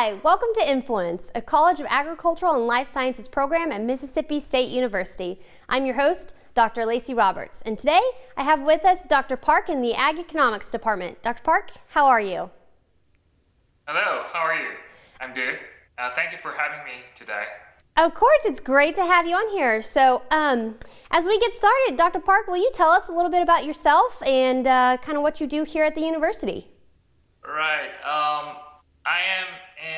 Hi, welcome to Influence, a College of Agricultural and Life Sciences program at Mississippi State University. I'm your host, Dr. Lacey Roberts, and today I have with us Dr. Park in the Ag Economics Department. Dr. Park, how are you? Hello, how are you? I'm good. Thank you for having me today. Of course, it's great to have you on here. So, as we get started, Dr. Park, will you tell us a little bit about yourself and kind of what you do here at the university? Right. I am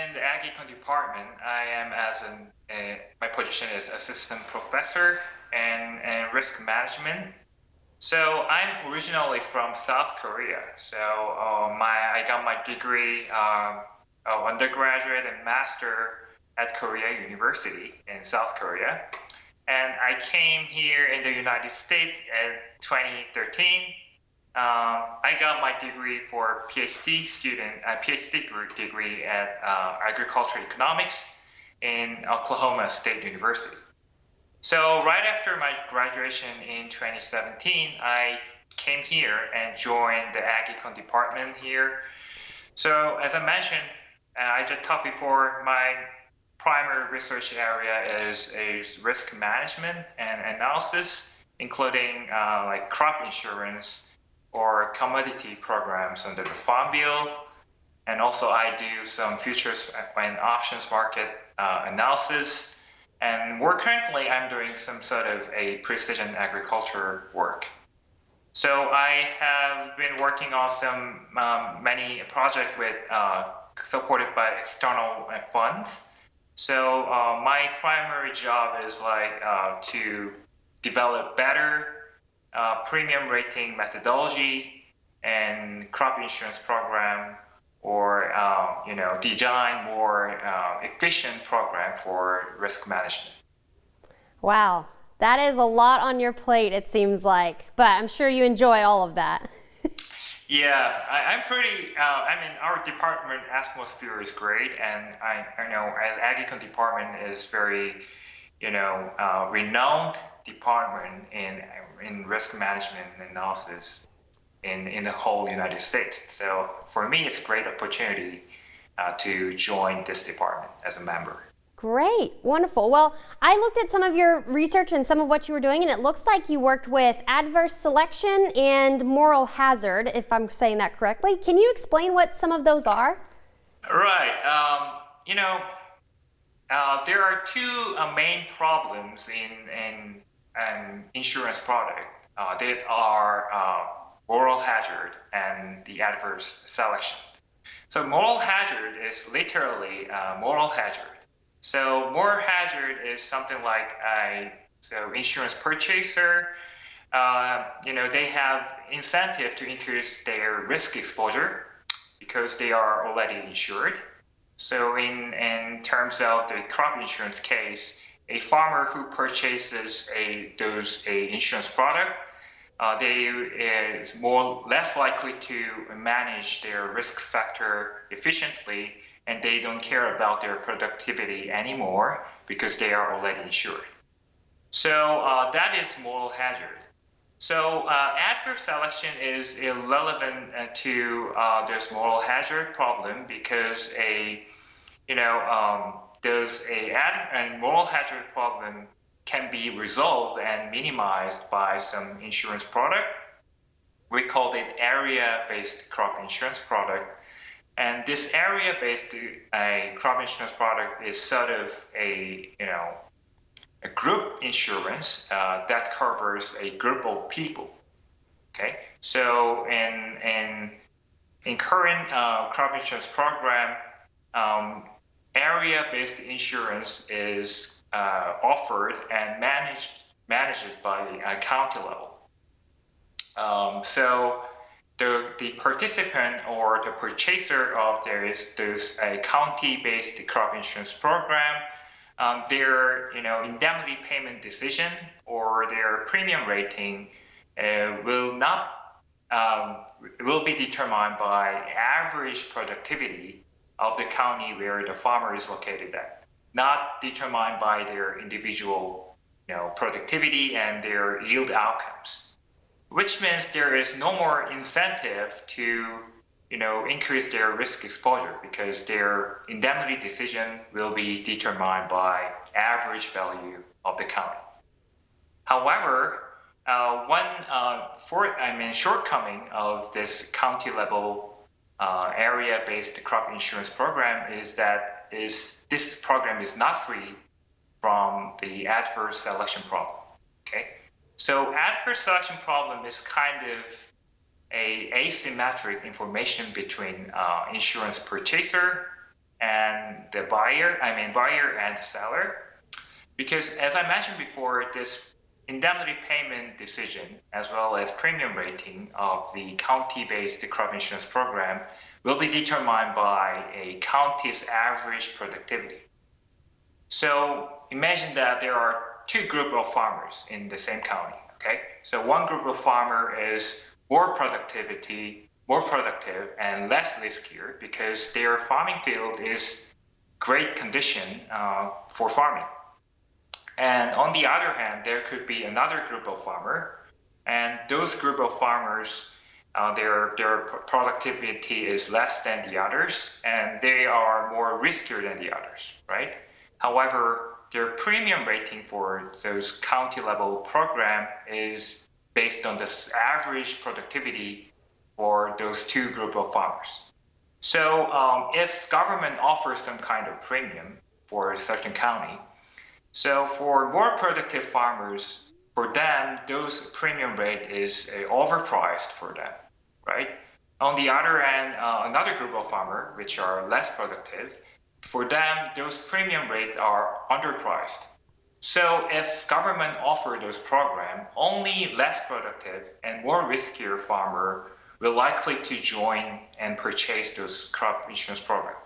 in the Ag Econ department. I am my position is assistant professor and risk management. So I'm originally from South Korea. So I got my degree, undergraduate and master at Korea University in South Korea. And I came here in the United States in 2013. I got my degree for PhD degree at agricultural economics in Oklahoma State University. So right after my graduation in 2017, I came here and joined the Ag Econ department here. So as I mentioned, I just talked before, my primary research area is risk management and analysis, including like crop insurance or commodity programs under the Farm Bill. And also I do some futures and options market analysis. And more currently, I'm doing some sort of a precision agriculture work. So I have been working on some many projects with supported by external funds. So my primary job is to develop better premium rating methodology and crop insurance program, or design more efficient program for risk management. Wow, that is a lot on your plate, it seems like, but I'm sure you enjoy all of that. Yeah, I'm pretty, our department atmosphere is great, and I know Ag Econ department is very, renowned department in risk management and analysis in the whole United States. So for me, it's a great opportunity to join this department as a member. Great, wonderful. Well, I looked at some of your research and some of what you were doing, and it looks like you worked with adverse selection and moral hazard, if I'm saying that correctly. Can you explain what some of those are? Right. There are two main problems in an insurance product. They are moral hazard and the adverse selection. So moral hazard is literally moral hazard. So moral hazard is something like insurance purchaser, they have incentive to increase their risk exposure because they are already insured. So in terms of the crop insurance case, a farmer who purchases a insurance product, they is less likely to manage their risk factor efficiently, and they don't care about their productivity anymore because they are already insured. So that is moral hazard. So adverse selection is irrelevant to this moral hazard problem because a moral hazard problem can be resolved and minimized by some insurance product. We call it area-based crop insurance product. And this area-based crop insurance product is sort of a group insurance that covers a group of people. Okay, so in current crop insurance program, area-based insurance is offered and managed by the county level. So the participant or the purchaser of this county-based crop insurance program, their indemnity payment decision or their premium rating will be determined by average productivity of the county where the farmer is located at, not determined by their individual productivity and their yield outcomes, which means there is no more incentive to increase their risk exposure because their indemnity decision will be determined by average value of the county. However, one shortcoming of this county level area-based crop insurance program is that this program is not free from the adverse selection problem. Okay, so adverse selection problem is kind of a asymmetric information between insurance purchaser and the buyer and the seller, because as I mentioned before, this indemnity payment decision as well as premium rating of the county-based crop insurance program will be determined by a county's average productivity. So imagine that there are two groups of farmers in the same county. Okay, so one group of farmer is more productive and less riskier because their farming field is great condition for farming. And on the other hand, there could be another group of farmer, and those group of farmers, their productivity is less than the others, and they are more riskier than the others, right? However, their premium rating for those county level program is based on the average productivity for those two group of farmers. So if government offers some kind of premium for a certain county, so for more productive farmers, for them, those premium rate is overpriced for them, right? On the other hand, another group of farmers, which are less productive, for them, those premium rates are underpriced. So if government offer those programs, only less productive and more riskier farmer will likely to join and purchase those crop insurance program,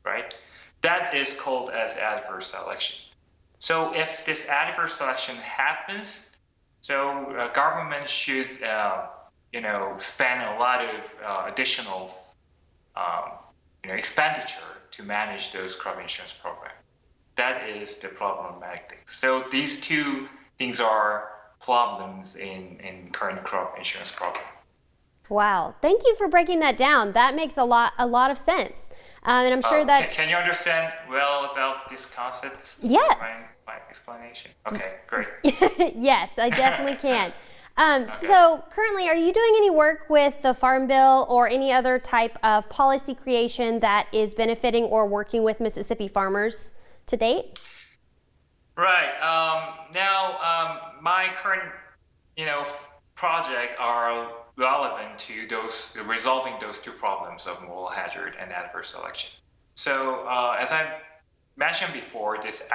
right? That is called as adverse selection. So if this adverse selection happens, so government should, spend a lot of additional, expenditure to manage those crop insurance programs. That is the problematic thing. So these two things are problems in current crop insurance program. Wow, thank you for breaking that down. That makes a lot of sense, and I'm sure that. Can you understand well about these concepts? Yeah. My explanation. Okay, great. Yes, I definitely can. Okay. So currently, are you doing any work with the Farm Bill or any other type of policy creation that is benefiting or working with Mississippi farmers to date? Right. Now, my current, project are relevant to resolving those two problems of moral hazard and adverse selection. So, as I mentioned before, this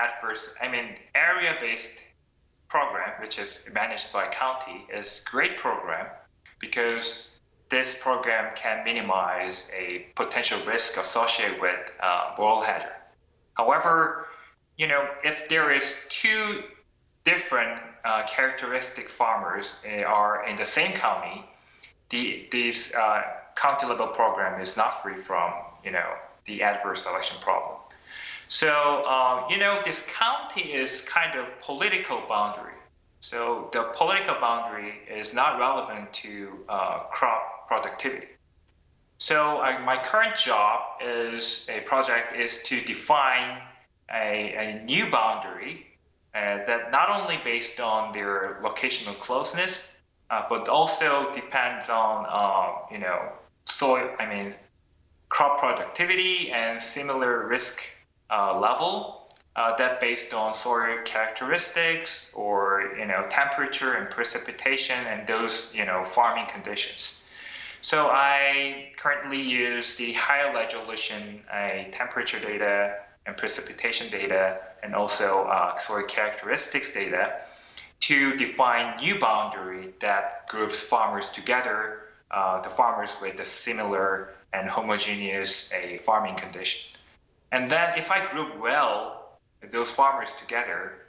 area-based program, which is managed by county, is a great program because this program can minimize a potential risk associated with moral hazard. However, if there is two different characteristic farmers are in the same county, this county level program is not free from the adverse selection problem. So this county is kind of political boundary. So the political boundary is not relevant to crop productivity. So my current job is to define a new boundary that not only based on their locational closeness, but also depends on crop productivity and similar risk level that based on soil characteristics or temperature and precipitation and those farming conditions. So I currently use the higher resolution temperature data and precipitation data and also soil characteristics data to define new boundary that groups farmers together, the farmers with a similar and homogeneous farming condition. And then if I group well those farmers together,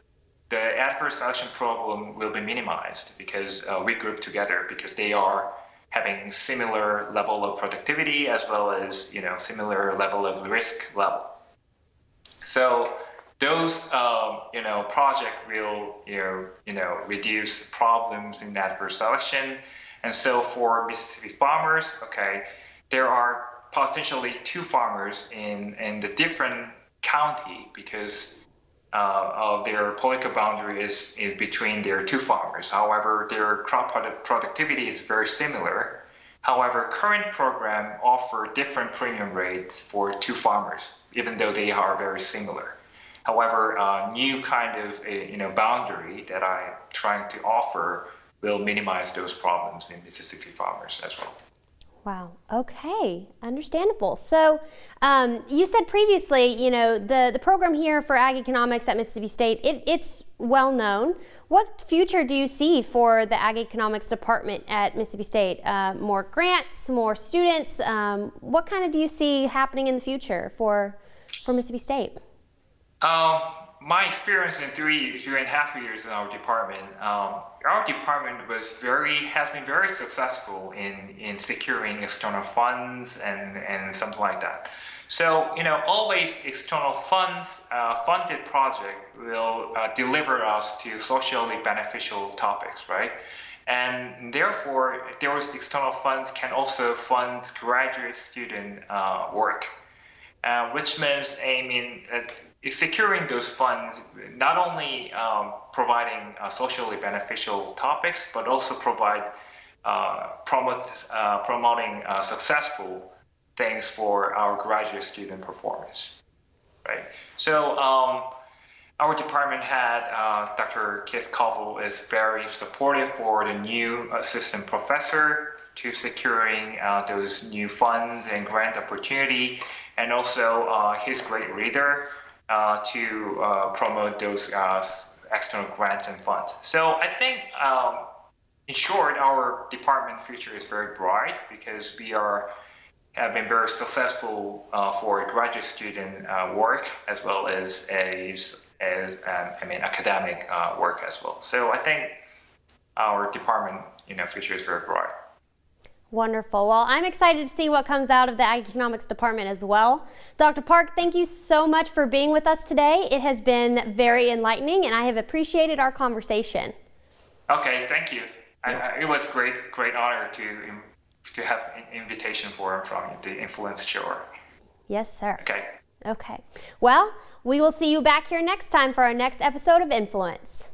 the adverse selection problem will be minimized because we group together because they are having similar level of productivity as well as similar level of risk level. So those project will reduce problems in adverse selection. And so for Mississippi farmers, there are potentially two farmers in the different county because of their political boundary is between their two farmers. However, their crop productivity is very similar. However, current program offer different premium rates for two farmers, even though they are very similar. However, new kind of boundary that I'm trying to offer will minimize those problems in Mississippi farmers as well. Wow. Okay. Understandable. So you said previously, the program here for ag economics at Mississippi State, it's well known. What future do you see for the ag economics department at Mississippi State? More grants, more students? What kind of do you see happening in the future for Mississippi State? My experience in 3.5 years in our department has been very successful in securing external funds and something like that. So always external funds funded project will deliver us to socially beneficial topics, right? And therefore, those external funds can also fund graduate student work, which means securing those funds, not only providing socially beneficial topics, but also promoting successful things for our graduate student performance, right? So our department head, Dr. Keith Koval, is very supportive for the new assistant professor to securing those new funds and grant opportunity, and also his great leader to promote those external grants and funds. So I think, in short, our department future is very bright because we have been very successful for graduate student work as well as academic work as well. So I think our department future is very bright. Wonderful. Well, I'm excited to see what comes out of the Ag Economics Department as well. Dr. Park, thank you so much for being with us today. It has been very enlightening, and I have appreciated our conversation. Okay, thank you. It was great honor to have an invitation from the Influence Show. Yes, sir. Okay. Okay. Well, we will see you back here next time for our next episode of Influence.